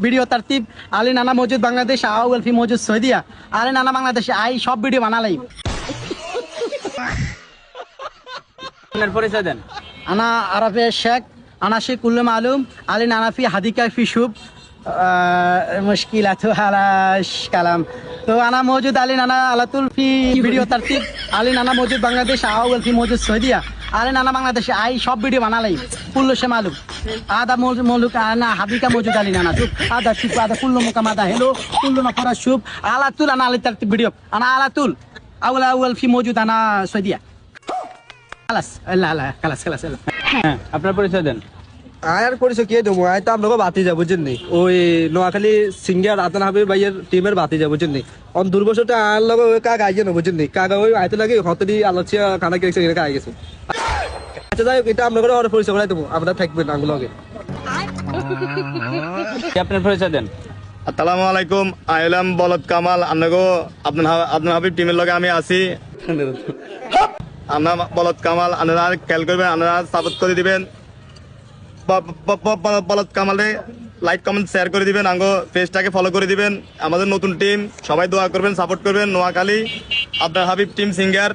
Video তারতিব Ali নানা মজুদ বাংলাদেশ আউয়াল ফি মজুদ সৌদিয়া আলী নানা বাংলাদেশে আই সব ভিডিও বানালাই। আপনার পরিচয় দেন। আনা আরাফে শেখ আনা শেখ কুল্লু মালুম আলী নানা ফি হাদিকা ফি শুভ মুশকিলাতু হালাশ কালাম। তো আনা মজুদ আলী নানা আলাতুল ফি ভিডিও তারতিব আলী নানা মজুদ বাংলাদেশ আউয়াল ফি মজুদ সৌদিয়া আলী নানা বাংলাদেশে আই সব ভিডিও বানালাই কুল্লু সে মালুম আদা মৌলুক আনা হাদিকা মজুদ আলী নানা শুভ আদা শুভ আদা কুল্লু মুকাম আদা হেলো কুল্লু নফরা শুভ আলাতুল আনা আলী তারতিব ভিডিও আনা আলাতুল আউয়াল ফি মজুদ আনা সৌদিয়া খালাস আল্লাহ খালাস খালাস। হ্যাঁ, আপনার পরিচয় দেন। আর পরিচয় কে দেবো? আয় তো আপনাকে বাতি যাবো বুঝছেন নি, ওই নোয়াখালী সিঙ্গার আতান হাবিব ভাইয়ের টিমের বাতি যাবো বুঝছেন নি। অন দুর্বশটা আর লগে ওই কাক আইছে না বুঝছেন নি, কাকা ওই আইতে লাগে হতদি আলোচিয়া খানা গেছে এখানে আই গেছে। আচ্ছা যাই হোক, এটা আপনাকে ওর পরিচয় করাই দেবো, আপনারা থাকবেন আগুলো আগে। আপনার পরিচয় দেন। আসসালামু আলাইকুম, আইলাম বলদ কামাল। আপনার হাবিব টিমের লগে আমি আছি। আপনার বলদ কামাল, আপনারা খেয়াল করবেন, আপনারা সাপোর্ট করে দিবেন। বলদ কামালে লাইক কমেন্ট শেয়ার করে দিবেন, আঙ্গো পেজটাকে ফলো করে দিবেন। আমাদের নতুন টিম, সবাই দোয়া করবেন, সাপোর্ট করবেন। নোয়াখালী আপনার হাবিব টিম সিঙ্গার।